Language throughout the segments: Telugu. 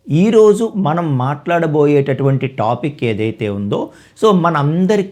ఈరోజు మనం మాట్లాడబోయేటటువంటి టాపిక్ ఏదైతే ఉందో మనందరి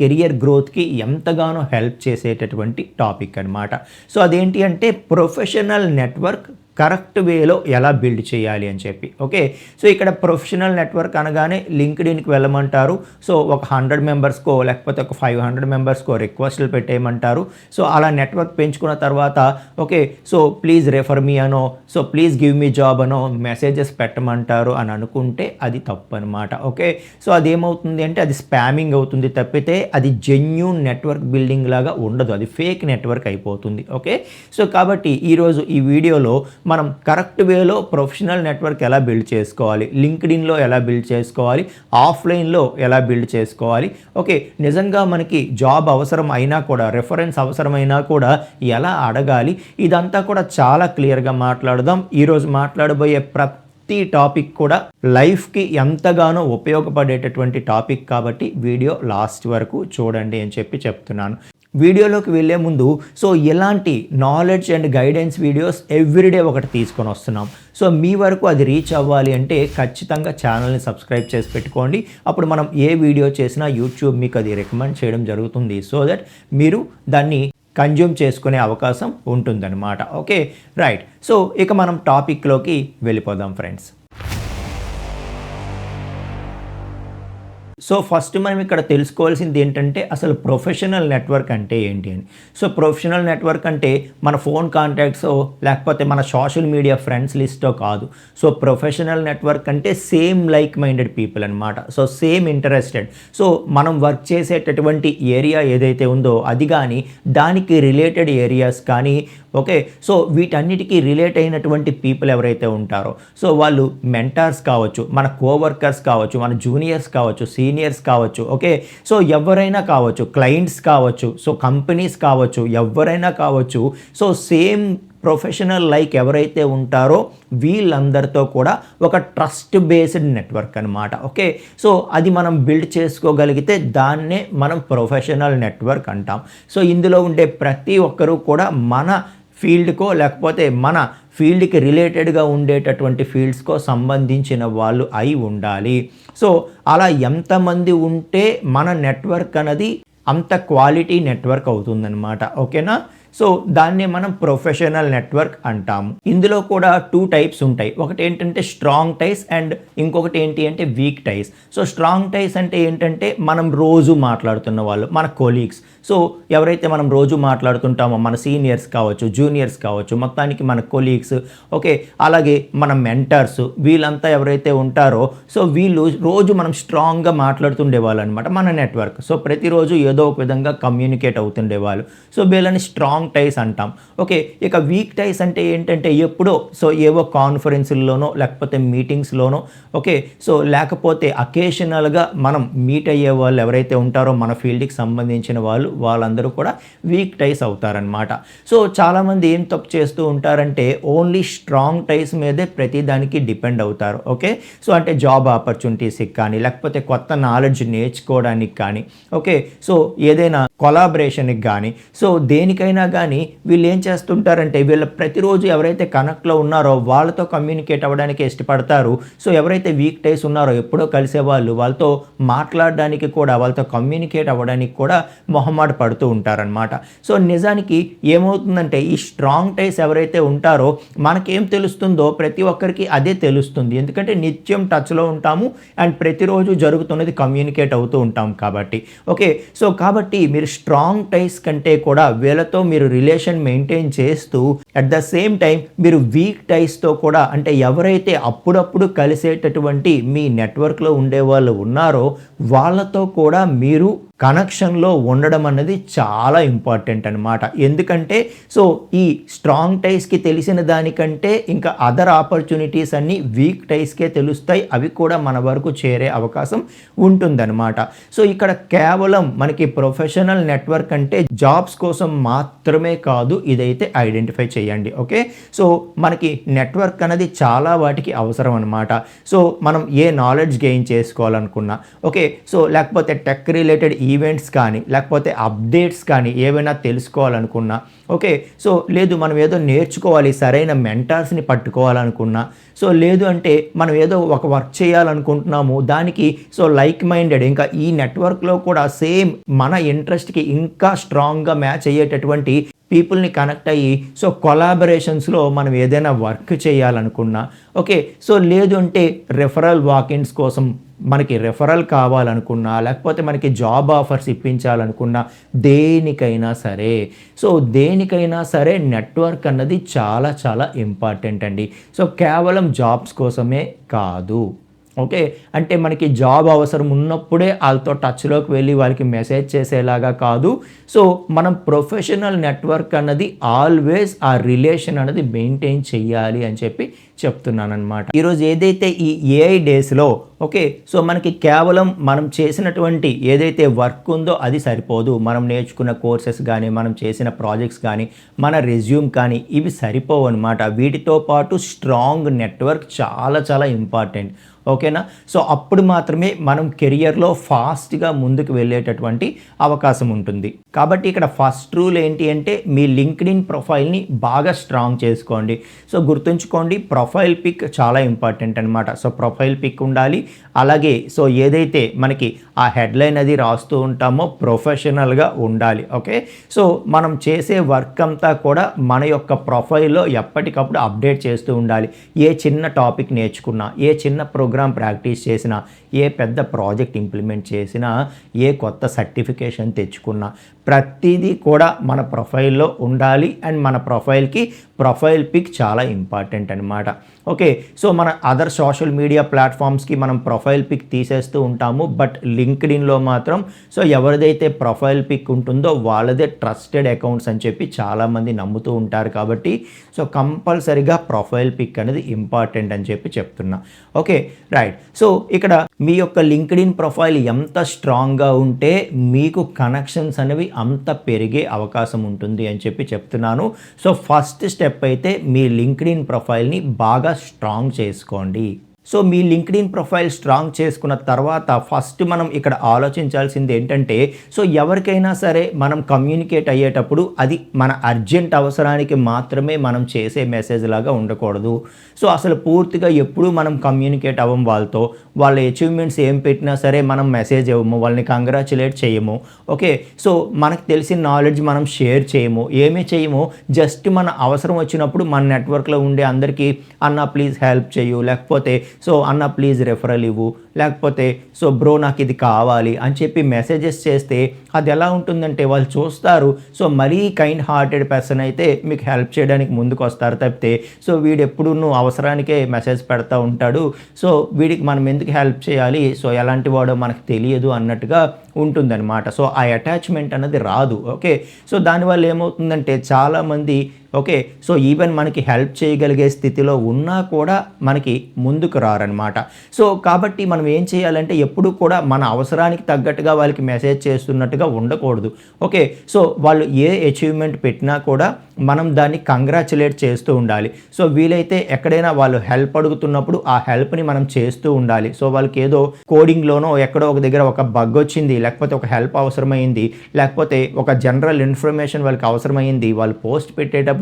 కెరియర్ గ్రోత్కి ఎంతగానో హెల్ప్ చేసేటటువంటి టాపిక్ అనమాట. సో అదేంటి అంటే ప్రొఫెషనల్ నెట్వర్క్ కరెక్ట్ వేలో ఎలా బిల్డ్ చేయాలి అని చెప్పి. ఓకే, సో ఇక్కడ ప్రొఫెషనల్ నెట్వర్క్ అనగానే లింక్డ్ఇన్కి వెళ్ళమంటారు. సో ఒక 100 మెంబర్స్కో లేకపోతే ఒక 500 మెంబర్స్కో రిక్వెస్ట్లు పెట్టేయమంటారు. సో అలా నెట్వర్క్ పెంచుకున్న తర్వాత ఓకే, సో ప్లీజ్ రెఫర్ మీ అనో, so please give me job అనో మెసేజెస్ పెట్టమంటారు అని అనుకుంటే అది తప్పు అనమాట. ఓకే, సో అదేమవుతుంది అంటే అది స్పామింగ్ అవుతుంది తప్పితే అది జెన్యూన్ నెట్వర్క్ బిల్డింగ్ లాగా ఉండదు, అది ఫేక్ నెట్వర్క్ అయిపోతుంది. ఓకే, సో కాబట్టి ఈరోజు ఈ వీడియోలో మనం కరెక్ట్ వేలో ప్రొఫెషనల్ నెట్వర్క్ ఎలా బిల్డ్ చేసుకోవాలి, లింక్డ్ఇన్లో ఎలా బిల్డ్ చేసుకోవాలి, ఆఫ్లైన్లో ఎలా బిల్డ్ చేసుకోవాలి, ఓకే నిజంగా మనకి జాబ్ అవసరం అయినా కూడా రెఫరెన్స్ అవసరమైనా కూడా ఎలా అడగాలి, ఇదంతా కూడా చాలా క్లియర్గా మాట్లాడదాం. ఈరోజు మాట్లాడబోయే ప్రతి టాపిక్ కూడా లైఫ్కి ఎంతగానో ఉపయోగపడేటటువంటి టాపిక్ కాబట్టి వీడియో లాస్ట్ వరకు చూడండి అని చెప్తున్నాను. వీడియోలోకి వెళ్ళే ముందు సో ఎలాంటి knowledge and guidance videos everyday ఒకటి తీసుకొని వస్తున్నాం. సో మీ వరకు అది రీచ్ అవ్వాలి అంటే ఖచ్చితంగా ఛానల్ని సబ్స్క్రైబ్ చేసి పెట్టుకోండి. అప్పుడు మనం ఏ వీడియో చేసినా యూట్యూబ్ మీకు అది రికమెండ్ చేయడం జరుగుతుంది. సో దట్ మీరు దాన్ని కన్జ్యూమ్ చేసుకునే అవకాశం ఉంటుందన్నమాట. ఓకే రైట్, సో ఇక మనం టాపిక్లోకి వెళ్ళిపోదాం ఫ్రెండ్స్. సో ఫస్ట్ మనం ఇక్కడ తెలుసుకోవాల్సింది ఏంటంటే అసలు ప్రొఫెషనల్ నెట్వర్క్ అంటే ఏంటి అని. సో ప్రొఫెషనల్ నెట్వర్క్ అంటే మన ఫోన్ కాంటాక్ట్స్ లేకపోతే మన సోషల్ మీడియా ఫ్రెండ్స్ లిస్టో కాదు. సో ప్రొఫెషనల్ నెట్వర్క్ అంటే సేమ్ లైక్ మైండెడ్ పీపుల్ అనమాట. సో సేమ్ ఇంట్రెస్టెడ్, సో మనం వర్క్ చేసేటటువంటి ఏరియా ఏదైతే ఉందో అది కానీ దానికి రిలేటెడ్ ఏరియాస్ కానీ ఓకే, సో వీటన్నిటికీ రిలేట్ అయినటువంటి పీపుల్ ఎవరైతే ఉంటారో సో వాళ్ళు మెంటార్స్ కావచ్చు, మన కోవర్కర్స్ కావచ్చు, మన జూనియర్స్ కావచ్చు, సీనియర్స్ కావచ్చు, ఓకే సో ఎవరైనా కావచ్చు, క్లయింట్స్ కావచ్చు, సో కంపెనీస్ కావచ్చు, ఎవరైనా కావచ్చు. సో సేమ్ ప్రొఫెషనల్ లైక్ ఎవరైతే ఉంటారో వీళ్ళందరితో కూడా ఒక ట్రస్ట్ బేస్డ్ నెట్వర్క్ అనమాట. ఓకే, సో అది మనం బిల్డ్ చేసుకోగలిగితే దాన్నే మనం ప్రొఫెషనల్ నెట్వర్క్ అంటాం. సో ఇందులో ఉండే ప్రతి ఒక్కరూ కూడా మన ఫీల్డ్కో లేకపోతే మన ఫీల్డ్కి రిలేటెడ్గా ఉండేటటువంటి ఫీల్డ్స్కో సంబంధించిన వాళ్ళు అయి ఉండాలి. సో అలా ఎంతమంది ఉంటే మన నెట్వర్క్ అనేది అంత క్వాలిటీ నెట్వర్క్ అవుతుందన్నమాట. ఓకేనా, సో దాన్నే మనం ప్రొఫెషనల్ నెట్వర్క్ అంటాము. ఇందులో కూడా 2 టైప్స్ ఉంటాయి. ఒకటి ఏంటంటే స్ట్రాంగ్ టైస్ అండ్ ఇంకొకటి ఏంటి అంటే వీక్ టైస్. సో స్ట్రాంగ్ టైస్ అంటే ఏంటంటే మనం రోజు మాట్లాడుతున్న వాళ్ళు, మన కొలీగ్స్. సో ఎవరైతే మనం రోజు మాట్లాడుతుంటామో మన సీనియర్స్ కావచ్చు, జూనియర్స్ కావచ్చు, మొత్తానికి మన కొలీగ్స్, ఓకే అలాగే మన మెంటర్స్, వీళ్ళంతా ఎవరైతే ఉంటారో సో వీళ్ళు రోజు మనం స్ట్రాంగ్గా మాట్లాడుతుండేవాళ్ళు అనమాట మన నెట్వర్క్. సో ప్రతిరోజు ఏదో ఒక విధంగా కమ్యూనికేట్ అవుతుండేవాళ్ళు. సో వీళ్ళని స్ట్రాంగ్ టైస్ అంటాం. ఓకే, ఇక వీక్ టైస్ అంటే ఏంటంటే ఎప్పుడో సో ఏవో కాన్ఫరెన్స్లోనో లేకపోతే మీటింగ్స్లోనో ఓకే, సో లేకపోతే అకేషనల్గా మనం మీట్ అయ్యే వాళ్ళు ఎవరైతే ఉంటారో మన ఫీల్డ్కి సంబంధించిన వాళ్ళందరూ కూడా వీక్ టైస్ అవుతారనమాట. సో చాలామంది ఏం తప్పు చేస్తూ ఉంటారంటే ఓన్లీ స్ట్రాంగ్ టైస్ మీదే ప్రతిదానికి డిపెండ్ అవుతారు. ఓకే, సో అంటే జాబ్ ఆపర్చునిటీస్కి కానీ లేకపోతే కొత్త నాలెడ్జ్ నేర్చుకోవడానికి కానీ ఓకే, సో ఏదైనా కొలాబరేషన్కి కానీ సో దేనికైనా కానీ వీళ్ళు ఏం చేస్తుంటారంటే వీళ్ళ ప్రతిరోజు ఎవరైతే కనెక్ట్లో ఉన్నారో వాళ్ళతో కమ్యూనికేట్ అవ్వడానికి ఇష్టపడతారు. సో ఎవరైతే వీక్ టైస్ ఉన్నారో ఎప్పుడో కలిసే వాళ్ళతో మాట్లాడడానికి కూడా వాళ్ళతో కమ్యూనికేట్ అవ్వడానికి కూడా మొహమాట పడుతూ ఉంటారనమాట. సో నిజానికి ఏమవుతుందంటే ఈ స్ట్రాంగ్ టైస్ ఎవరైతే ఉంటారో మనకేం తెలుస్తుందో ప్రతి ఒక్కరికి అదే తెలుస్తుంది. ఎందుకంటే నిత్యం టచ్లో ఉంటాము అండ్ ప్రతిరోజు జరుగుతున్నది కమ్యూనికేట్ అవుతూ ఉంటాం కాబట్టి. ఓకే, సో కాబట్టి మీరు స్ట్రాంగ్ టైస్ కంటే కూడా వీళ్ళతో మీరు రిలేషన్ మెయింటైన్ చేస్తూ అట్ ద సేమ్ టైం మీరు వీక్ టైస్తో కూడా అంటే ఎవరైతే అప్పుడప్పుడు కలిసేటటువంటి మీ నెట్వర్క్లో ఉండే వాళ్ళు ఉన్నారో వాళ్ళతో కూడా మీరు కనెక్షన్లో ఉండడం అన్నది చాలా ఇంపార్టెంట్ అనమాట. ఎందుకంటే సో ఈ స్ట్రాంగ్ టైస్కి తెలిసిన దానికంటే ఇంకా అదర్ ఆపర్చునిటీస్ అన్నీ వీక్ టైస్కే తెలుస్తాయి, అవి కూడా మన వరకు చేరే అవకాశం ఉంటుందన్నమాట. సో ఇక్కడ కేవలం మనకి ప్రొఫెషనల్ నెట్వర్క్ అంటే జాబ్స్ కోసం మాత్రమే కాదు, ఇదైతే ఐడెంటిఫై చేయండి. ఓకే, సో మనకి నెట్వర్క్ అనేది చాలా వాటికి అవసరం అనమాట. సో మనం ఏ నాలెడ్జ్ గెయిన్ చేసుకోవాలనుకున్నా ఓకే, సో లేకపోతే టెక్ రిలేటెడ్ ఈవెంట్స్ కానీ లేకపోతే అప్డేట్స్ కానీ ఏవైనా తెలుసుకోవాలనుకున్నా, ఓకే, సో లేదు మనం ఏదో నేర్చుకోవాలి, సరైన మెంటార్స్ని పట్టుకోవాలనుకున్నా, సో లేదు అంటే మనం ఏదో ఒక వర్క్ చేయాలనుకుంటున్నాము, దానికి సో లైక్ మైండెడ్ ఇంకా ఈ నెట్వర్క్లో కూడా సేమ్ మన ఇంట్రెస్ట్కి ఇంకా స్ట్రాంగ్గా మ్యాచ్ అయ్యేటటువంటి పీపుల్ని కనెక్ట్ అయ్యి సో కొలాబరేషన్స్లో మనం ఏదైనా వర్క్ చేయాలనుకున్నా, ఓకే, సో లేదు అంటే రెఫరల్ వాకిన్స్ కోసం మనకి రెఫరల్ కావాలనుకున్నా, లేకపోతే మనకి జాబ్ ఆఫర్స్ ఇప్పించాలనుకున్నా, దేనికైనా సరే నెట్వర్క్ అన్నది చాలా చాలా ఇంపార్టెంట్ అండి. సో కేవలం జాబ్స్ కోసమే కాదు, ఓకే, అంటే మనకి జాబ్ అవసరం ఉన్నప్పుడే వాళ్ళతో టచ్లోకి వెళ్ళి వాళ్ళకి మెసేజ్ చేసేలాగా కాదు. సో మనం ప్రొఫెషనల్ నెట్వర్క్ అన్నది ఆల్వేస్ ఆ రిలేషన్ అనేది మెయింటైన్ చేయాలి అని చెప్పి చెప్తున్నాను అనమాట. ఈరోజు ఏదైతే ఈ ఏఐ డేస్లో, ఓకే, సో మనకి కేవలం మనం చేసినటువంటి ఏదైతే వర్క్ ఉందో అది సరిపోదు. మనం నేర్చుకున్న కోర్సెస్ కానీ, మనం చేసిన ప్రాజెక్ట్స్ కానీ, మన రెజ్యూమ్ కానీ ఇవి సరిపోవు అనమాట. వీటితో పాటు స్ట్రాంగ్ నెట్వర్క్ చాలా చాలా ఇంపార్టెంట్, ఓకేనా. సో అప్పుడు మాత్రమే మనం కెరియర్లో ఫాస్ట్గా ముందుకు వెళ్ళేటటువంటి అవకాశం ఉంటుంది. కాబట్టి ఇక్కడ ఫస్ట్ రూల్ ఏంటి అంటే మీ లింక్డ్ఇన్ ప్రొఫైల్ని బాగా స్ట్రాంగ్ చేసుకోండి. సో గుర్తుంచుకోండి, ప్రొఫైల్ పిక్ చాలా ఇంపార్టెంట్ అనమాట. సో ప్రొఫైల్ పిక్ ఉండాలి. అలాగే సో ఏదైతే మనకి ఆ హెడ్లైన్ అది రాస్తూ ఉంటామో ప్రొఫెషనల్గా ఉండాలి, ఓకే. సో మనం చేసే వర్క్ అంతా కూడా మన యొక్క ప్రొఫైల్లో ఎప్పటికప్పుడు అప్డేట్ చేస్తూ ఉండాలి. ఏ చిన్న టాపిక్ నేర్చుకున్నా, ఏ చిన్న ప్రోగ్రామ్ ప్రాక్టీస్ చేసినా, ఏ పెద్ద ప్రాజెక్ట్ ఇంప్లిమెంట్ చేసినా, ఏ కొత్త సర్టిఫికేషన్ తెచ్చుకున్నా, ప్రతిదీ కూడా మన ప్రొఫైల్లో ఉండాలి. అండ్ మన ప్రొఫైల్ పిక్ చాలా ఇంపార్టెంట్ అనమాట, ఓకే. సో మన అదర్ సోషల్ మీడియా ప్లాట్ఫామ్స్కి మనం ప్రొఫైల్ పిక్ తీసేస్తూ ఉంటాము, బట్ లింక్డ్ఇన్లో మాత్రం సో ఎవరిదైతే ప్రొఫైల్ పిక్ ఉంటుందో వాళ్ళదే ట్రస్టెడ్ అకౌంట్స్ అని చెప్పి చాలామంది నమ్ముతూ ఉంటారు. కాబట్టి సో కంపల్సరిగా ప్రొఫైల్ పిక్ అనేది ఇంపార్టెంట్ అని చెప్పి చెప్తున్నా, ఓకే, రైట్. సో ఇక్కడ మీ యొక్క లింక్డ్ఇన్ ప్రొఫైల్ ఎంత స్ట్రాంగ్గా ఉంటే మీకు కనెక్షన్స్ అనేవి అంత పెరిగే అవకాశం ఉంటుంది అని చెప్పి చెప్తున్నాను. సో ఫస్ట్ స్టెప్ అయితే మీ లింక్డ్ఇన్ ప్రొఫైల్ని బాగా స్ట్రాంగ్ చేసుకోండి. సో మీ లింక్డ్ఇన్ ప్రొఫైల్ స్ట్రాంగ్ చేసుకున్న తర్వాత ఫస్ట్ మనం ఇక్కడ ఆలోచించాల్సింది ఏంటంటే, సో ఎవరికైనా సరే మనం కమ్యూనికేట్ అయ్యేటప్పుడు అది మన అర్జెంట్ అవసరానికి మాత్రమే మనం చేసే మెసేజ్ లాగా ఉండకూడదు. సో అసలు పూర్తిగా ఎప్పుడూ మనం కమ్యూనికేట్ అవ్వం వాళ్ళతో. వాళ్ళ అచీవ్మెంట్స్ ఏం పెట్టినా సరే మనం మెసేజ్ ఇవ్వము, వాళ్ళని కంగ్రాచులేట్ చేయము, ఓకే. సో మనకు తెలిసిన నాలెడ్జ్ మనం షేర్ చేయము, ఏమీ చేయము. జస్ట్ మన అవసరం వచ్చినప్పుడు మన నెట్వర్క్లో ఉండే అందరికీ అన్న ప్లీజ్ హెల్ప్ చేయు, లేకపోతే సో అన్న ప్లీజ్ రెఫరల్ ఇవ్వు, లేకపోతే సో బ్రో నాకు ఇది కావాలి అని చెప్పి మెసేజెస్ చేస్తే అది ఎలా ఉంటుందంటే వాళ్ళు చూస్తారు. సో మరీ కైండ్ హార్టెడ్ పర్సన్ అయితే మీకు హెల్ప్ చేయడానికి ముందుకు వస్తారు తప్పితే సో వీడు ఎప్పుడు నువ్వు అవసరానికే మెసేజ్ పెడతా ఉంటాడు, సో వీడికి మనం ఎందుకు హెల్ప్ చేయాలి, సో ఎలాంటి వాడో మనకు తెలియదు అన్నట్టుగా ఉంటుందన్నమాట. సో ఆ అటాచ్మెంట్ అనేది రాదు, ఓకే. సో దానివల్ల ఏమవుతుందంటే చాలామంది, ఓకే, సో ఈవెన్ మనకి హెల్ప్ చేయగలిగే స్థితిలో ఉన్నా కూడా మనకి ముందుకు రారనమాట. సో కాబట్టి మనం ఏం చేయాలంటే ఎప్పుడు కూడా మన అవసరానికి తగ్గట్టుగా వాళ్ళకి మెసేజ్ చేస్తున్నట్టుగా ఉండకూడదు, ఓకే. సో వాళ్ళు ఏ అచీవ్మెంట్ పెట్టినా కూడా మనం దాన్ని కంగ్రాచులేట్ చేస్తూ ఉండాలి. సో వీలైతే ఎక్కడైనా వాళ్ళు హెల్ప్ అడుగుతున్నప్పుడు ఆ హెల్ప్ని మనం చేస్తూ ఉండాలి. సో వాళ్ళకి ఏదో కోడింగ్లోనో ఎక్కడో ఒక దగ్గర ఒక బగ్ వచ్చింది, లేకపోతే ఒక హెల్ప్ అవసరమైంది, లేకపోతే ఒక జనరల్ ఇన్ఫర్మేషన్ వాళ్ళకి అవసరమైంది, వాళ్ళు పోస్ట్ పెట్టేటప్పుడు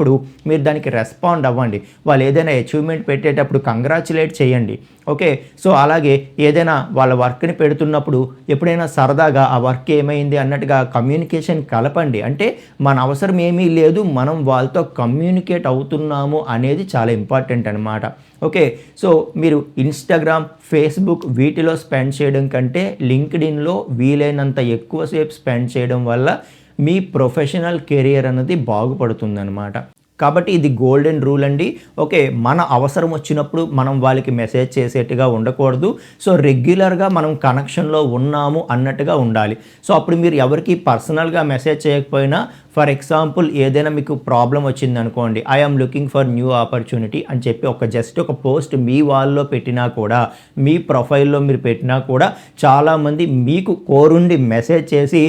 మీరు దానికి రెస్పాండ్ అవ్వండి. వాళ్ళు ఏదైనా అచీవ్మెంట్ పెట్టేటప్పుడు కంగ్రాచులేట్ చేయండి, ఓకే. సో అలాగే ఏదైనా వాళ్ళ వర్క్ని పెడుతున్నప్పుడు ఎప్పుడైనా సరదాగా ఆ వర్క్ ఏమైంది అన్నట్టుగా కమ్యూనికేషన్ కలపండి. అంటే మన అవసరం ఏమీ లేదు, మనం వాళ్ళతో కమ్యూనికేట్ అవుతున్నాము అనేది చాలా ఇంపార్టెంట్ అనమాట, ఓకే. సో మీరు ఇన్స్టాగ్రామ్, ఫేస్బుక్ వీటిలో స్పెండ్ చేయడం కంటే లింక్డ్ఇన్లో వీలైనంత ఎక్కువసేపు స్పెండ్ చేయడం వల్ల మీ ప్రొఫెషనల్ కెరియర్ అనేది బాగుపడుతుందన్నమాట. కాబట్టి ఇది గోల్డెన్ రూల్ అండి, ఓకే. మన అవసరం వచ్చినప్పుడు మనం వాళ్ళకి మెసేజ్ చేసేట్టుగా ఉండకూడదు. సో రెగ్యులర్గా మనం కనెక్షన్లో ఉన్నాము అన్నట్టుగా ఉండాలి. సో అప్పుడు మీరు ఎవరికి పర్సనల్గా మెసేజ్ చేయకపోయినా, ఫర్ ఎగ్జాంపుల్ ఏదైనా మీకు ప్రాబ్లం వచ్చింది అనుకోండి, I am looking for new opportunity అని చెప్పి జస్ట్ ఒక పోస్ట్ మీ వాళ్ళలో పెట్టినా కూడా, మీ ప్రొఫైల్లో మీరు పెట్టినా కూడా చాలామంది మీకు కోరుండి మెసేజ్ చేసి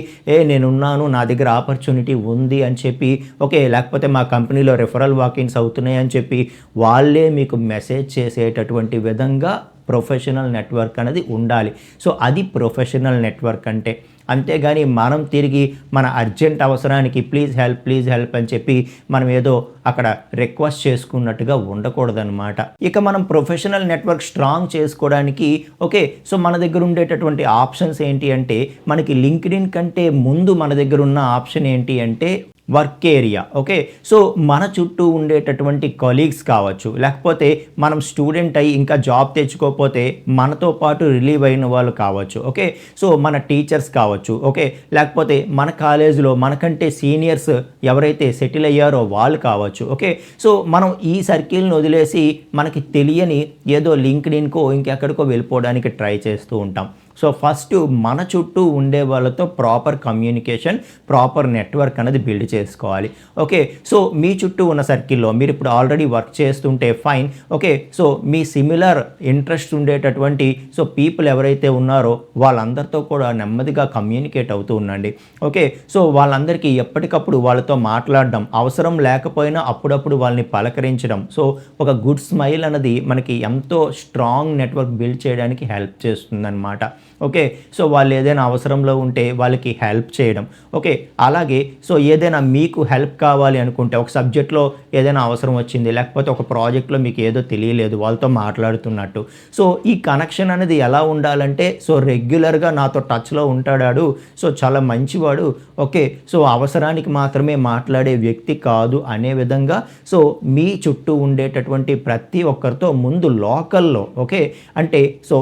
నేనున్నాను, నా దగ్గర ఆపర్చునిటీ ఉంది అని చెప్పి, ఓకే, లేకపోతే మా కంపెనీలో రెఫరల్ వాకిన్స్ అవుతున్నాయి అని చెప్పి వాళ్ళే మీకు మెసేజ్ చేసేటటువంటి విధంగా ప్రొఫెషనల్ నెట్వర్క్ అనేది ఉండాలి. సో అది ప్రొఫెషనల్ నెట్వర్క్ అంటే. అంతేగాని మనం తిరిగి మన అర్జెంట్ అవసరానికి ప్లీజ్ హెల్ప్ అని చెప్పి మనం ఏదో అక్కడ రిక్వెస్ట్ చేసుకున్నట్టుగా ఉండకూడదనమాట. ఇక మనం ప్రొఫెషనల్ నెట్వర్క్ స్ట్రాంగ్ చేసుకోవడానికి ఓకే, సో మన దగ్గర ఉండేటటువంటి ఆప్షన్స్ ఏంటి అంటే, మనకి లింక్డ్ఇన్ కంటే ముందు మన దగ్గర ఉన్న ఆప్షన్ ఏంటి అంటే వర్క్ ఏరియా. ఓకే, సో మన చుట్టూ ఉండేటటువంటి కొలీగ్స్ కావచ్చు, లేకపోతే మనం స్టూడెంట్ అయ్యి ఇంకా జాబ్ తెచ్చుకోకపోతే మనతో పాటు రిలీవ్ అయిన వాళ్ళు కావచ్చు. ఓకే, సో మన టీచర్స్ కావచ్చు. ఓకే, లేకపోతే మన కాలేజీలో మనకంటే సీనియర్స్ ఎవరైతే సెటిల్ అయ్యారో వాళ్ళు కావచ్చు. ఓకే, సో మనం ఈ సర్కిల్ని వదిలేసి మనకి తెలియని ఏదో లింక్డ్ఇన్కో ఇంకెక్కడికో వెళ్ళిపోవడానికి ట్రై చేస్తూ ఉంటాం. సో ఫస్ట్ మన చుట్టూ ఉండే వాళ్ళతో ప్రాపర్ కమ్యూనికేషన్, ప్రాపర్ నెట్వర్క్ అనేది బిల్డ్ చేసుకోవాలి. ఓకే, సో మీ చుట్టూ ఉన్న సర్కిల్లో మీరు ఇప్పుడు ఆల్రెడీ వర్క్ చేస్తుంటే ఫైన్. ఓకే, సో మీ సిమిలర్ ఇంట్రెస్ట్ ఉండేటటువంటి సో పీపుల్ ఎవరైతే ఉన్నారో వాళ్ళందరితో కూడా నెమ్మదిగా కమ్యూనికేట్ అవుతూ ఉండండి. ఓకే, సో వాళ్ళందరికీ ఎప్పటికప్పుడు వాళ్ళతో మాట్లాడడం, అవసరం లేకపోయినా అప్పుడప్పుడు వాళ్ళని పలకరించడం. సో ఒక గుడ్ స్మైల్ అనేది మనకి ఎంతో స్ట్రాంగ్ నెట్వర్క్ బిల్డ్ చేయడానికి హెల్ప్ చేస్తుందన్నమాట. ఓకే, సో వాళ్ళు ఏదైనా అవసరంలో ఉంటే వాళ్ళకి హెల్ప్ చేయడం. ఓకే, అలాగే సో ఏదైనా మీకు హెల్ప్ కావాలి అనుకుంటే, ఒక సబ్జెక్ట్లో ఏదైనా అవసరం వచ్చింది, లేకపోతే ఒక ప్రాజెక్ట్లో మీకు ఏదో తెలియలేదు, వాళ్ళతో మాట్లాడుతున్నట్టు. సో ఈ కనెక్షన్ అనేది ఎలా ఉండాలంటే, సో రెగ్యులర్గా నాతో టచ్లో ఉంటాడాడు, సో చాలా మంచివాడు, ఓకే, సో అవసరానికి మాత్రమే మాట్లాడే వ్యక్తి కాదు అనే విధంగా సో మీ చుట్టూ ఉండేటటువంటి ప్రతి ఒక్కరితో ముందు లోకల్లో, ఓకే, అంటే సో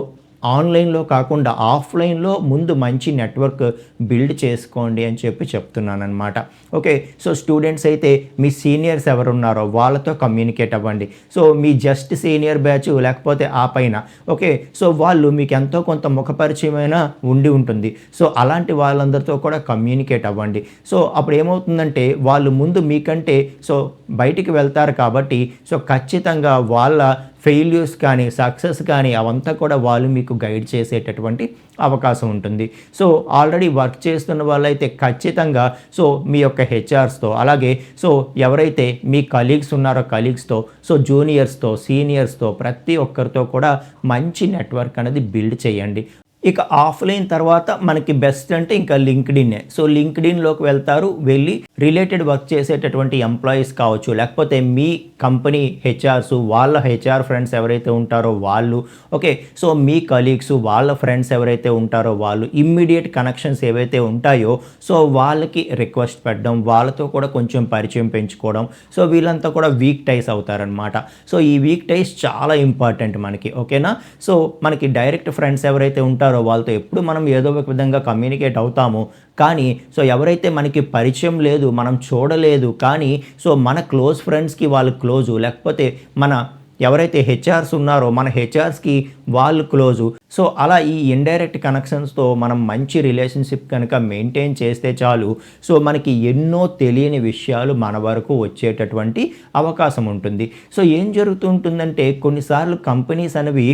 ఆన్లైన్లో కాకుండా ఆఫ్లైన్లో ముందు మంచి నెట్వర్క్ బిల్డ్ చేసుకోండి అని చెప్పి చెప్తున్నాను అనమాట. ఓకే, సో స్టూడెంట్స్ అయితే మీ సీనియర్స్ ఎవరున్నారో వాళ్ళతో కమ్యూనికేట్ అవ్వండి. సో మీ జస్ట్ సీనియర్ బ్యాచ్ లేకపోతే ఆ పైన ఓకే, సో వాళ్ళు మీకు ఎంతో కొంత ముఖపరిచయమైన ఉండి ఉంటుంది. సో అలాంటి వాళ్ళందరితో కూడా కమ్యూనికేట్ అవ్వండి. సో అప్పుడు ఏమవుతుందంటే వాళ్ళు ముందు మీకంటే సో బయటికి వెళ్తారు కాబట్టి సో ఖచ్చితంగా వాళ్ళ ఫెయిల్యూర్స్ కానీ సక్సెస్ కానీ అవంతా కూడా వాళ్ళు మీకు గైడ్ చేసేటటువంటి అవకాశం ఉంటుంది. సో ఆల్రెడీ వర్క్ చేస్తున్న వాళ్ళైతే ఖచ్చితంగా సో మీ యొక్క హెచ్ఆర్స్తో, అలాగే సో ఎవరైతే మీ కలీగ్స్ ఉన్నారో కలీగ్స్తో, సో జూనియర్స్తో, సీనియర్స్తో ప్రతి ఒక్కరితో కూడా మంచి నెట్వర్క్ అనేది బిల్డ్ చేయండి. ఇక ఆఫ్లైన్ తర్వాత మనకి బెస్ట్ అంటే ఇంకా లింక్డ్ఇన్నే. సో లింక్డ్ఇన్లోకి వెళ్తారు, వెళ్ళి రిలేటెడ్ వర్క్ చేసేటటువంటి ఎంప్లాయీస్ కావచ్చు, లేకపోతే మీ కంపెనీ హెచ్ఆర్స్, వాళ్ళ హెచ్ఆర్ ఫ్రెండ్స్ ఎవరైతే ఉంటారో వాళ్ళు, ఓకే, సో మీ కలీగ్స్ వాళ్ళ ఫ్రెండ్స్ ఎవరైతే ఉంటారో వాళ్ళు, ఇమ్మీడియట్ కనెక్షన్స్ ఏవైతే ఉంటాయో సో వాళ్ళకి రిక్వెస్ట్ పెట్టడం, వాళ్ళతో కూడా కొంచెం పరిచయం పెంచుకోవడం. సో వీళ్ళంతా కూడా వీక్ టైస్ అవుతారనమాట. సో ఈ వీక్ టైస్ చాలా ఇంపార్టెంట్ మనకి. ఓకేనా, సో మనకి డైరెక్ట్ ఫ్రెండ్స్ ఎవరైతే ఉంటారో వాళ్ళతో ఎప్పుడు మనం ఏదో ఒక విధంగా కమ్యూనికేట్ అవుతాము. కానీ సో ఎవరైతే మనకి పరిచయం లేదు, మనం చూడలేదు, కానీ సో మన క్లోజ్ ఫ్రెండ్స్కి వాళ్ళు క్లోజు, లేకపోతే మన ఎవరైతే హెచ్ఆర్స్ ఉన్నారో మన హెచ్ఆర్స్కి వాళ్ళు క్లోజు. సో అలా ఈ ఇండైరెక్ట్ కనెక్షన్స్తో మనం మంచి రిలేషన్షిప్ కనుక మెయింటైన్ చేస్తే చాలు, సో మనకి ఎన్నో తెలియని విషయాలు మన వరకు వచ్చేటటువంటి అవకాశం ఉంటుంది. సో ఏం జరుగుతుంటుందంటే కొన్నిసార్లు కంపెనీస్ అనేవి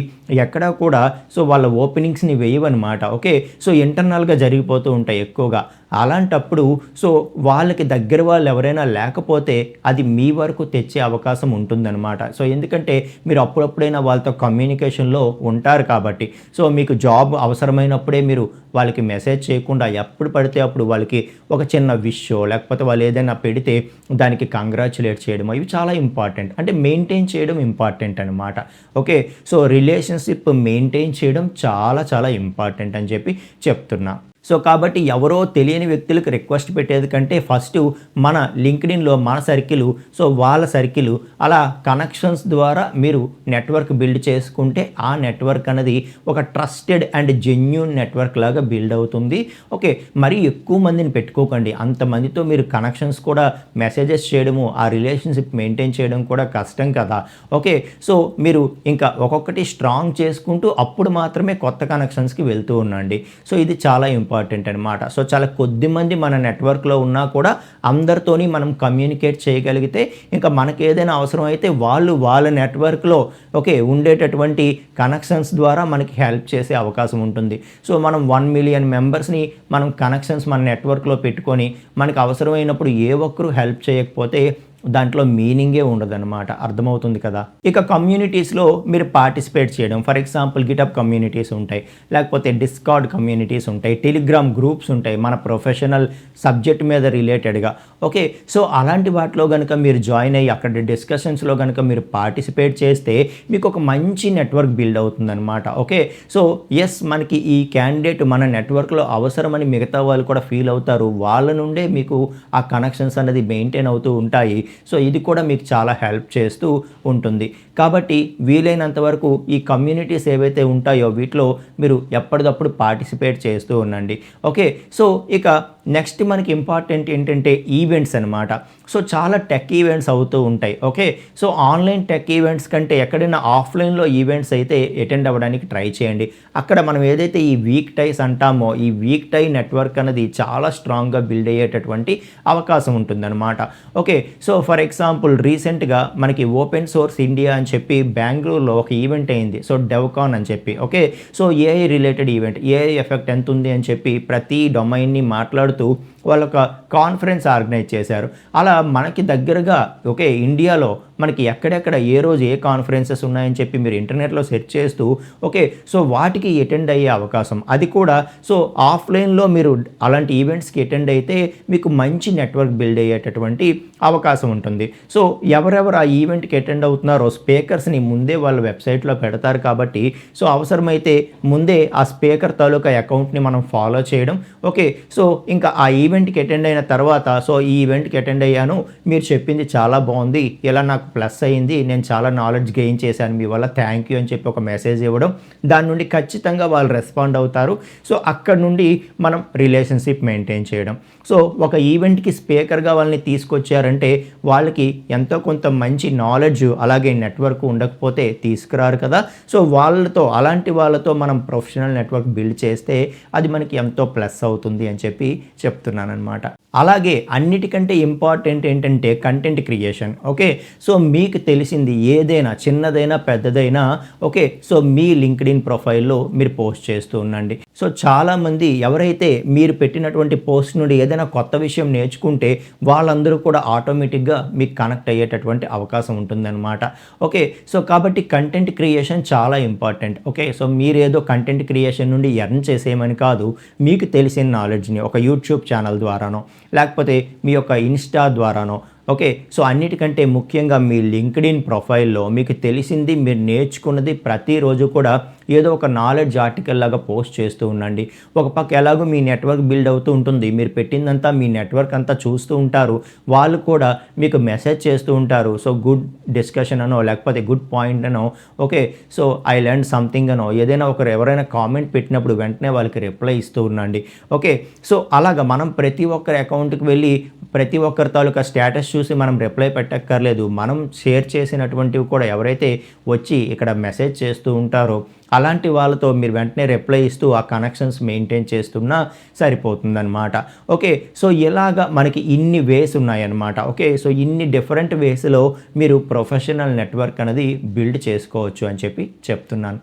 ఎక్కడా కూడా సో వాళ్ళ ఓపెనింగ్స్ని వేయవన్నమాట. ఓకే, సో ఇంటర్నల్గా జరిగిపోతూ ఉంటాయి ఎక్కువగా. అలాంటప్పుడు సో వాళ్ళకి దగ్గర వాళ్ళు ఎవరైనా లేకపోతే అది మీ వరకు తెచ్చే అవకాశం ఉంటుందన్నమాట. సో ఎందుకంటే మీరు అప్పుడప్పుడైనా వాళ్ళతో కమ్యూనికేషన్లో ఉంటారు కాబట్టి, సో మీకు జాబ్ అవసరమైనప్పుడే మీరు వాళ్ళకి మెసేజ్ చేయకుండా ఎప్పుడు పడితే అప్పుడు వాళ్ళకి ఒక చిన్న విషో లేకపోతే వాళ్ళు ఏదైనా పెడితే దానికి కంగ్రాచులేట్ చేయడం, ఇవి చాలా ఇంపార్టెంట్. అంటే మెయింటైన్ చేయడం ఇంపార్టెంట్ అనమాట. ఓకే, సో రిలేషన్షిప్ మెయింటైన్ చేయడం చాలా చాలా ఇంపార్టెంట్ అని చెప్పి చెప్తున్నా. సో కాబట్టి ఎవరో తెలియని వ్యక్తులకు రిక్వెస్ట్ పెట్టేది కంటే ఫస్ట్ మన లింక్డ్ఇన్లో మన సర్కిల్, సో వాళ్ళ సర్కిల్, అలా కనెక్షన్స్ ద్వారా మీరు నెట్వర్క్ బిల్డ్ చేసుకుంటే ఆ నెట్వర్క్ అనేది ఒక ట్రస్టెడ్ అండ్ జెన్యూన్ నెట్వర్క్ లాగా బిల్డ్ అవుతుంది. ఓకే, మరి ఎక్కువ మందిని పెట్టుకోకండి. అంతమందితో మీరు కనెక్షన్స్ కూడా మెసేజెస్ చేయడము, ఆ రిలేషన్షిప్ మెయింటైన్ చేయడం కూడా కష్టం కదా. ఓకే, సో మీరు ఇంకా ఒక్కొక్కటి స్ట్రాంగ్ చేసుకుంటూ అప్పుడు మాత్రమే కొత్త కనెక్షన్స్కి వెళ్తూ ఉండండి. సో ఇది చాలా ఇంపార్టెంట్ అనమాట. సో చాలా కొద్ది మంది మన నెట్వర్క్లో ఉన్నా కూడా అందరితోని మనం కమ్యూనికేట్ చేయగలిగితే ఇంకా మనకి ఏదైనా అవసరం అయితే వాళ్ళు వాళ్ళ నెట్వర్క్లో ఓకే ఉండేటటువంటి కనెక్షన్స్ ద్వారా మనకి హెల్ప్ చేసే అవకాశం ఉంటుంది. సో మనం 1 మిలియన్ మెంబర్స్ని మనం కనెక్షన్స్ మన నెట్వర్క్లో పెట్టుకొని మనకు అవసరమైనప్పుడు ఏ ఒక్కరు హెల్ప్ చేయకపోతే దాంట్లో మీనింగే ఉండదన్నమాట. అర్థమవుతుంది కదా. ఇక కమ్యూనిటీస్లో మీరు పార్టిసిపేట్ చేయడం, ఫర్ ఎగ్జాంపుల్ గిటప్ కమ్యూనిటీస్ ఉంటాయి, లేకపోతే డిస్కార్డ్ కమ్యూనిటీస్ ఉంటాయి, టెలిగ్రామ్ గ్రూప్స్ ఉంటాయి మన ప్రొఫెషనల్ సబ్జెక్ట్ మీద రిలేటెడ్గా. ఓకే, సో అలాంటి వాటిలో కనుక మీరు జాయిన్ అయ్యి అక్కడ డిస్కషన్స్లో కనుక మీరు పార్టిసిపేట్ చేస్తే మీకు ఒక మంచి నెట్వర్క్ బిల్డ్ అవుతుందన్నమాట. ఓకే, సో ఎస్, మనకి ఈ క్యాండిడేట్ మన నెట్వర్క్లో అవసరమని మిగతా వాళ్ళు కూడా ఫీల్ అవుతారు. వాళ్ళ నుండే మీకు ఆ కనెక్షన్స్ అనేది మెయింటైన్ అవుతూ ఉంటాయి. సో ఇది కూడా మీకు చాలా హెల్ప్ చేస్తూ ఉంటుంది. కాబట్టి వీలైనంత వరకు ఈ కమ్యూనిటీస్ ఏవైతే ఉంటాయో వీటిలో మీరు ఎప్పటికప్పుడు పార్టిసిపేట్ చేస్తూ ఉండండి. ఓకే, సో ఇక నెక్స్ట్ మనకి ఇంపార్టెంట్ ఏంటంటే ఈవెంట్స్ అనమాట. సో చాలా టెక్ ఈవెంట్స్ అవుతూ ఉంటాయి. Okay, so online tech events కంటే ఎక్కడైనా ఆఫ్లైన్లో ఈవెంట్స్ అయితే అటెండ్ అవ్వడానికి ట్రై చేయండి. అక్కడ మనం ఏదైతే ఈ వీక్ టైస్ అంటామో ఈ వీక్ టై నెట్వర్క్ అనేది చాలా స్ట్రాంగ్గా బిల్డ్ అయ్యేటటువంటి అవకాశం ఉంటుందన్నమాట. ఓకే, సో ఫర్ ఎగ్జాంపుల్ రీసెంట్గా మనకి ఓపెన్ సోర్స్ ఇండియా అని చెప్పి బెంగళూరులో ఒక ఈవెంట్ అయింది. సో డెవ్కాన్ అని చెప్పి. Okay, so AI related event, AI effect ఎంత ఉంది అని చెప్పి ప్రతి డొమైన్ని మాట్లాడుతూ వాళ్ళు ఒక కాన్ఫరెన్స్ ఆర్గనైజ్ చేశారు. అలా మనకి దగ్గరగా ఓకే ఇండియాలో మనకి ఎక్కడెక్కడ ఏ రోజు ఏ కాన్ఫరెన్సెస్ ఉన్నాయని చెప్పి మీరు ఇంటర్నెట్లో సెర్చ్ చేస్తూ ఓకే సో వాటికి అటెండ్ అయ్యే అవకాశం, అది కూడా సో ఆఫ్లైన్లో మీరు అలాంటి ఈవెంట్స్కి అటెండ్ అయితే మీకు మంచి నెట్వర్క్ బిల్డ్ అయ్యేటటువంటి అవకాశం ఉంటుంది. సో ఎవరెవరు ఆ ఈవెంట్కి అటెండ్ అవుతున్నారో స్పీకర్స్ని ముందే వాళ్ళ వెబ్సైట్లో పెడతారు కాబట్టి సో అవసరమైతే ముందే ఆ స్పీకర్ తాలూకా అకౌంట్ని మనం ఫాలో చేయడం. ఓకే, సో ఇంకా ఆ ఈవెంట్కి అటెండ్ అయిన తర్వాత సో ఈ ఈవెంట్కి అటెండ్ అయ్యాను, మీరు చెప్పింది చాలా బాగుంది, ఇలా నాకు ప్లస్ అయింది, నేను చాలా నాలెడ్జ్ గెయిన్ చేశాను మీ వల్ల, థ్యాంక్ యూ అని చెప్పి ఒక మెసేజ్ ఇవ్వడం. దాని నుండి ఖచ్చితంగా వాళ్ళు రెస్పాండ్ అవుతారు. సో అక్కడ నుండి మనం రిలేషన్షిప్ మెయింటైన్ చేయడం. సో ఒక ఈవెంట్కి స్పీకర్గా వాళ్ళని తీసుకొచ్చారంటే వాళ్ళకి ఎంతో కొంత మంచి నాలెడ్జ్ అలాగే నెట్వర్క్ ఉండకపోతే తీసుకురారు కదా. సో వాళ్ళతో అలాంటి వాళ్ళతో మనం ప్రొఫెషనల్ నెట్వర్క్ బిల్డ్ చేస్తే అది మనకి ఎంతో ప్లస్ అవుతుంది అని చెప్పి చెప్తున్నాను అనమాట. అలాగే అన్నిటికంటే ఇంపార్టెంట్ ఏంటంటే కంటెంట్ క్రియేషన్. ఓకే, సో మీకు తెలిసింది ఏదైనా చిన్నదైనా పెద్దదైనా ఓకే సో మీ లింక్డ్ఇన్ ప్రొఫైల్లో మీరు పోస్ట్ చేస్తూ ఉండండి. సో చాలామంది ఎవరైతే మీరు పెట్టినటువంటి పోస్ట్ నుండి ఏదైనా కొత్త విషయం నేర్చుకుంటే వాళ్ళందరూ కూడా ఆటోమేటిక్గా మీకు కనెక్ట్ అయ్యేటటువంటి అవకాశం ఉంటుందన్నమాట. ఓకే, సో కాబట్టి కంటెంట్ క్రియేషన్ చాలా ఇంపార్టెంట్. ఓకే, సో మీరు ఏదో కంటెంట్ క్రియేషన్ నుండి ఎర్న్ చేసేయమని కాదు, మీకు తెలిసిన నాలెడ్జ్ని ఒక యూట్యూబ్ ఛానల్ ద్వారానో లేకపోతే మీ యొక్క ఇన్స్టా ద్వారానో ఓకే సో అన్నిటికంటే ముఖ్యంగా మీ లింక్డ్ఇన్ ప్రొఫైల్లో మీకు తెలిసింది మీరు నేర్చుకున్నది ప్రతిరోజు కూడా ఏదో ఒక నాలెడ్జ్ ఆర్టికల్ లాగా పోస్ట్ చేస్తూ ఉండండి. ఒక పక్క ఎలాగో మీ నెట్వర్క్ బిల్డ్ అవుతూ ఉంటుంది, మీరు పెట్టిందంతా మీ నెట్వర్క్ అంతా చూస్తూ ఉంటారు, వాళ్ళు కూడా మీకు మెసేజ్ చేస్తూ ఉంటారు. సో గుడ్ డిస్కషన్ అనో లేకపోతే గుడ్ పాయింట్ అనో okay so I learn something అనో ఏదైనా ఒకరు ఎవరైనా కామెంట్ పెట్టినప్పుడు వెంటనే వాళ్ళకి రిప్లై ఇస్తూ ఉండండి. ఓకే, సో అలాగా మనం ప్రతి ఒక్కరి అకౌంట్కి వెళ్ళి ప్రతి ఒక్కరి తాలూకా స్టేటస్ చూసి మనం రిప్లై పెట్టక్కర్లేదు. మనం షేర్ చేసినటువంటివి కూడా ఎవరైతే వచ్చి ఇక్కడ మెసేజ్ చేస్తూ ఉంటారో అలాంటి వాళ్ళతో మీరు వెంటనే రిప్లై ఇస్తూ ఆ కనెక్షన్స్ మెయింటైన్ చేస్తున్నా సరిపోతుందన్నమాట. ఓకే, సో ఇలాగా మనకి ఇన్ని వేస్ ఉన్నాయన్నమాట. ఓకే, సో ఇన్ని డిఫరెంట్ వేస్లో మీరు ప్రొఫెషనల్ నెట్వర్క్ అనేది బిల్డ్ చేసుకోవచ్చు అని చెప్పి చెప్తున్నాను.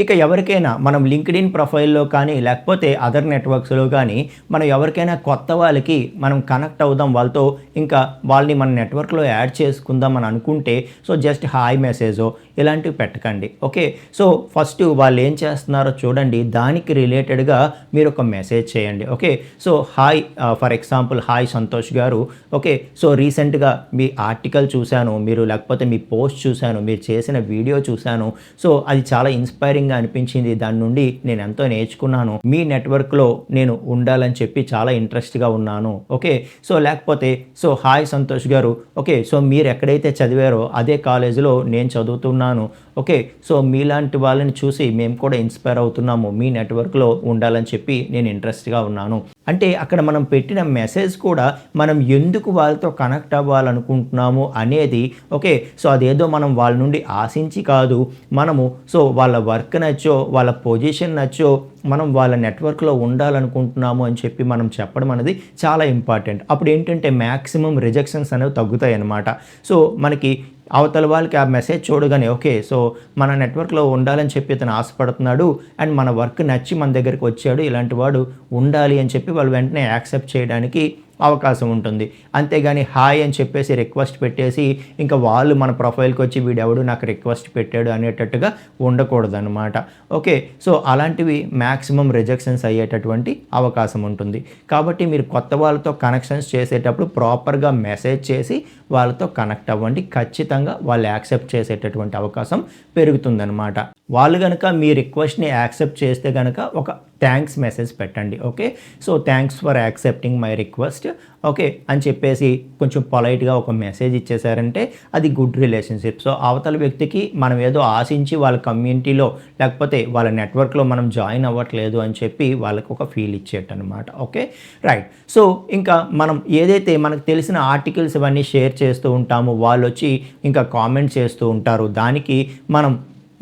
ఇక ఎవరికైనా మనం లింక్డ్ఇన్ ప్రొఫైల్లో కానీ లేకపోతే అదర్ నెట్వర్క్స్లో కానీ మనం ఎవరికైనా కొత్త వాళ్ళకి మనం కనెక్ట్ అవుదాం, వాళ్ళతో ఇంకా వాళ్ళని మన నెట్వర్క్లో యాడ్ చేసుకుందాం అని అనుకుంటే సో జస్ట్ హాయ్ మెసేజో ఇలాంటివి పెట్టకండి. ఓకే, సో ఫస్ట్ వాళ్ళు ఏం చేస్తున్నారో చూడండి, దానికి రిలేటెడ్గా మీరు ఒక మెసేజ్ చేయండి. Okay, so hi for example hi Santosh గారు, ఓకే సో రీసెంట్గా మీ ఆర్టికల్ చూశాను, మీరు లేకపోతే మీ పోస్ట్ చూశాను, మీరు చేసిన వీడియో చూశాను, సో అది చాలా ఇన్స్పైరింగ్ అనిపించింది, దాని నుండి నేను ఎంతో నేర్చుకున్నాను, మీ నెట్వర్క్లో నేను ఉండాలని చెప్పి చాలా ఇంట్రెస్ట్గా ఉన్నాను. ఓకే, సో లేకపోతే సో హాయ్ సంతోష్ గారు, ఓకే సో మీరు ఎక్కడైతే చదివారో అదే కాలేజీలో నేను చదువుతున్నాను. ఓకే, సో మీలాంటి వాళ్ళని చూసి మేము కూడా ఇన్స్పైర్ అవుతున్నాము, మీ నెట్వర్క్లో ఉండాలని చెప్పి నేను ఇంట్రెస్ట్గా ఉన్నాను. అంటే అక్కడ మనం పెట్టిన మెసేజ్ కూడా మనం ఎందుకు వాళ్ళతో కనెక్ట్ అవ్వాలనుకుంటున్నాము అనేది ఓకే సో అదేదో మనం వాళ్ళ నుండి ఆశించి కాదు, మనము సో వాళ్ళ వర్క్ నచ్చో వాళ్ళ పొజిషన్ నచ్చో మనం వాళ్ళ నెట్వర్క్లో ఉండాలనుకుంటున్నాము అని చెప్పి మనం చెప్పడం అనేది చాలా ఇంపార్టెంట్. అప్పుడు ఏంటంటే మ్యాక్సిమం రిజెక్షన్స్ అనేవి తగ్గుతాయి అన్నమాట. సో మనకి అవతల వాళ్ళకి ఆ మెసేజ్ చూడగానే ఓకే సో మన నెట్వర్క్లో ఉండాలని చెప్పి అతను ఆశపడుతున్నాడు అండ్ మన వర్క్ నచ్చి మన దగ్గరికి వచ్చాడు, ఇలాంటి వాడు ఉండాలి అని చెప్పి వాళ్ళు వెంటనే యాక్సెప్ట్ చేయడానికి అవకాశం ఉంటుంది. అంతేగాని హాయ్ అని చెప్పేసి రిక్వెస్ట్ పెట్టేసి ఇంకా వాళ్ళు మన ప్రొఫైల్కి వచ్చి వీడెవడు నాకు రిక్వెస్ట్ పెట్టాడు అనేటట్టుగా ఉండకూడదన్నమాట. ఓకే, సో అలాంటివి మ్యాక్సిమం రిజెక్షన్స్ అయ్యేటటువంటి అవకాశం ఉంటుంది. కాబట్టి మీరు కొత్త వాళ్ళతో కనెక్షన్స్ చేసేటప్పుడు ప్రాపర్గా మెసేజ్ చేసి వాళ్ళతో కనెక్ట్ అవ్వండి. ఖచ్చితంగా వాళ్ళు యాక్సెప్ట్ చేసేటటువంటి అవకాశం పెరుగుతుందన్నమాట. వాళ్ళు కనుక మీ రిక్వెస్ట్ని యాక్సెప్ట్ చేస్తే కనుక ఒక థ్యాంక్స్ మెసేజ్ పెట్టండి. Okay, so thanks for accepting my request okay అని చెప్పేసి కొంచెం పొలైట్గా ఒక మెసేజ్ ఇచ్చేసారంటే అది గుడ్ రిలేషన్షిప్. సో అవతల వ్యక్తికి మనం ఏదో ఆశించి వాళ్ళ కమ్యూనిటీలో లేకపోతే వాళ్ళ నెట్వర్క్లో మనం జాయిన్ అవ్వట్లేదు అని చెప్పి వాళ్ళకి ఒక ఫీల్ ఇచ్చేటనమాట. Okay, right. సో ఇంకా మనం ఏదైతే మనకు తెలిసిన ఆర్టికల్స్ ఇవన్నీ షేర్ చేస్తూ ఉంటామో వాళ్ళు వచ్చి ఇంకా కామెంట్ చేస్తూ ఉంటారు. దానికి మనం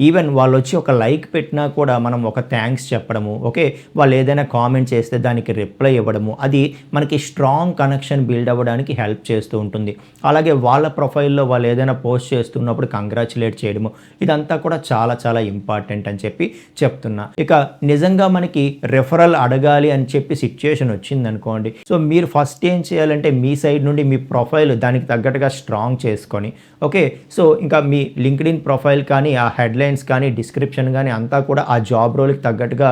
ఈవెన్ వాళ్ళు వచ్చి ఒక లైక్ పెట్టినా కూడా మనం ఒక థ్యాంక్స్ చెప్పడము, ఓకే, వాళ్ళు ఏదైనా కామెంట్ చేస్తే దానికి రిప్లై ఇవ్వడము, అది మనకి స్ట్రాంగ్ కనెక్షన్ బిల్డ్ అవ్వడానికి హెల్ప్ చేస్తూ ఉంటుంది. అలాగే వాళ్ళ ప్రొఫైల్లో వాళ్ళు ఏదైనా పోస్ట్ చేస్తున్నప్పుడు కంగ్రాచులేట్ చేయడము, ఇదంతా కూడా చాలా చాలా ఇంపార్టెంట్ అని చెప్పి చెప్తున్నా. ఇక నిజంగా మనకి రెఫరల్ అడగాలి అని చెప్పి సిచ్యుయేషన్ వచ్చిందనుకోండి, సో మీరు ఫస్ట్ ఏం చేయాలంటే మీ సైడ్ నుండి మీ ప్రొఫైల్ దానికి తగ్గట్టుగా స్ట్రాంగ్ చేసుకొని, ఓకే, సో ఇంకా మీ లింక్డ్ఇన్ ప్రొఫైల్ కానీ ఆ హెడ్లైన్స్ కానీ డిస్క్రిప్షన్ కానీ అంతా కూడా ఆ జాబ్ రోల్కి తగ్గట్టుగా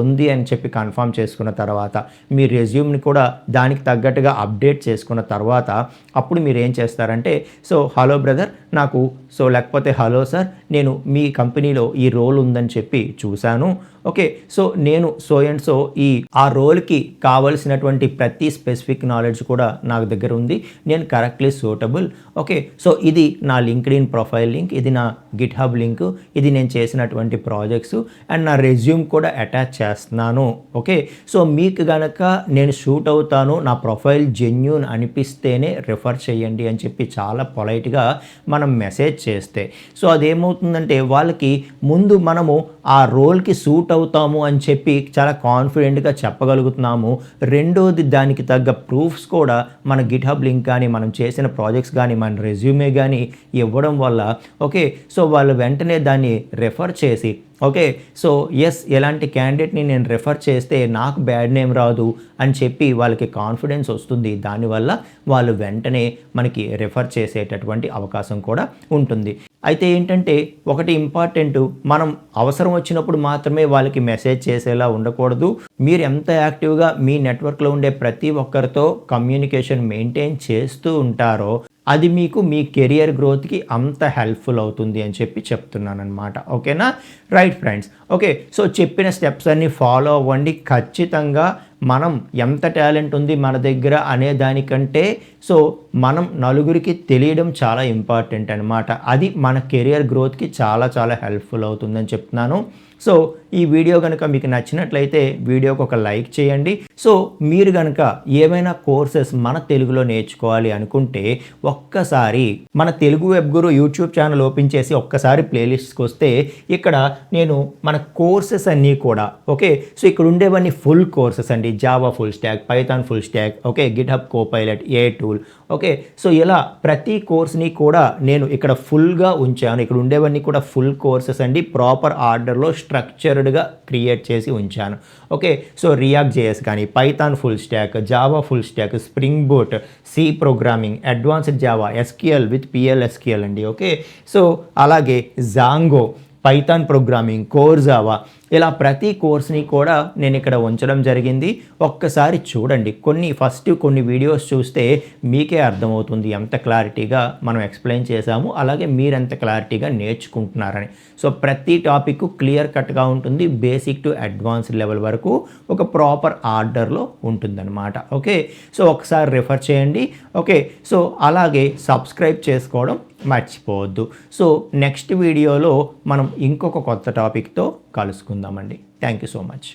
ఉంది అని చెప్పి కన్ఫర్మ్ చేసుకున్న తర్వాత మీ రెజ్యూమ్ని కూడా దానికి తగ్గట్టుగా అప్డేట్ చేసుకున్న తర్వాత అప్పుడు మీరు ఏం చేస్తారంటే, సో హలో బ్రదర్ నాకు, సో లేకపోతే హలో సార్ నేను మీ కంపెనీలో ఈ రోల్ ఉందని చెప్పి చూశాను, ఓకే, సో నేను సో అండ్ సో ఆ రోల్కి కావలసినటువంటి ప్రతి స్పెసిఫిక్ నాలెడ్జ్ కూడా నాకు దగ్గర ఉంది, నేను కరెక్ట్లీ సూటబుల్, ఓకే, సో ఇది నా లింక్డ్ఇన్ ప్రొఫైల్ లింక్, ఇది నా గిట్ హబ్ లింక్, ఇది నేను చేసినటువంటి ప్రాజెక్ట్స్ అండ్ నా రెజ్యూమ్ కూడా అటాచ్ చేస్తున్నాను, ఓకే, సో మీకు గనక నేను షూట్ అవుతాను, నా ప్రొఫైల్ జెన్యూన్ అనిపిస్తేనే రిఫర్ చేయండి అని చెప్పి చాలా పొలైట్గా మనం మెసేజ్ చేస్తే, సో అదేమవుతుందంటే వాళ్ళకి ముందు మనము ఆ రోల్కి సూట్ అవుతాము అని చెప్పి చాలా కాన్ఫిడెంట్గా చెప్పగలుగుతున్నాము. రెండోది దానికి తగ్గ ప్రూఫ్స్ కూడా మన గిట్ హబ్ లింక్ కానీ మనం చేసిన ప్రాజెక్ట్స్ కానీ మన రెజ్యూమే కానీ ఇవ్వడం వల్ల, ఓకే, సో వాళ్ళు వెంటనే దాన్ని రెఫర్ చేసి, ఓకే, సో ఎస్ ఎలాంటి క్యాండిడేట్ని నేను రెఫర్ చేస్తే నాకు బ్యాడ్ నేమ్ రాదు అని చెప్పి వాళ్ళకి కాన్ఫిడెన్స్ వస్తుంది. దానివల్ల వాళ్ళు వెంటనే మనకి రెఫర్ చేసేటటువంటి అవకాశం కూడా ఉంటుంది. అయితే ఏంటంటే ఒకటి ఇంపార్టెంట్, మనం అవసరం వచ్చినప్పుడు మాత్రమే వాళ్ళకి మెసేజ్ చేసేలా ఉండకూడదు. మీరు ఎంత యాక్టివ్గా మీ నెట్వర్క్లో ఉండే ప్రతి ఒక్కరితో కమ్యూనికేషన్ మెయింటైన్ చేస్తూ ఉంటారో అది మీకు మీ కెరియర్ గ్రోత్కి అంత హెల్ప్ఫుల్ అవుతుంది అని చెప్పి చెప్తున్నాను అనమాట. ఓకేనా, రైట్ ఫ్రెండ్స్. ఓకే, సో చెప్పిన స్టెప్స్ అన్నీ ఫాలో అవ్వండి. ఖచ్చితంగా మనం ఎంత టాలెంట్ ఉంది మన దగ్గర అనే దానికంటే సో మనం నలుగురికి తెలియడం చాలా ఇంపార్టెంట్ అనమాట. అది మన కెరియర్ గ్రోత్కి చాలా చాలా హెల్ప్ఫుల్ అవుతుందని చెప్తున్నాను. సో ఈ వీడియో కనుక మీకు నచ్చినట్లయితే వీడియోకి ఒక లైక్ చేయండి. సో మీరు కనుక ఏమైనా కోర్సెస్ మన తెలుగులో నేర్చుకోవాలి అనుకుంటే ఒక్కసారి మన తెలుగు వెబ్ గురు యూట్యూబ్ ఛానల్ ఓపెన్ చేసి ఒక్కసారి ప్లేలిస్ట్కి వస్తే ఇక్కడ నేను మన కోర్సెస్ అన్నీ కూడా, ఓకే, సో ఇక్కడ ఉండేవన్నీ ఫుల్ కోర్సెస్ అండి. Java full stack, Python full stack, okay, GitHub Copilot, a tool, okay, so ఇలా ప్రతి కోర్స్ని కూడా నేను ఇక్కడ ఫుల్గా ఉంచాను. ఇక్కడ ఉండేవన్నీ కూడా ఫుల్ కోర్సెస్ అండి. ప్రాపర్ ఆర్డర్లో స్ట్రక్చర్డ్గా క్రియేట్ చేసి ఉంచాను. ఓకే, సో రియాక్ట్ జేఎస్ కానీ, Python full stack, Java full stack, Spring Boot, C programming, advanced Java, SQL with PLSQL అండి. ఓకే, సో అలాగే Django, Python programming, core Java, ఇలా ప్రతి కోర్స్ని కూడా నేను ఇక్కడ ఉంచడం జరిగింది. ఒక్కసారి చూడండి. కొన్ని వీడియోస్ చూస్తే మీకే అర్థమవుతుంది ఎంత క్లారిటీగా మనం ఎక్స్ప్లెయిన్ చేశాము, అలాగే మీరు ఎంత క్లారిటీగా నేర్చుకుంటున్నారని. సో ప్రతి టాపిక్ క్లియర్ కట్గా ఉంటుంది. బేసిక్ టు అడ్వాన్స్డ్ లెవెల్ వరకు ఒక ప్రాపర్ ఆర్డర్లో ఉంటుందన్నమాట. ఓకే, సో ఒకసారి రిఫర్ చేయండి. ఓకే, సో అలాగే సబ్స్క్రైబ్ చేసుకోవడం మర్చిపోవద్దు. సో నెక్స్ట్ వీడియోలో మనం ఇంకొక కొత్త టాపిక్తో కలుసుకుందామండి. Thank you so much.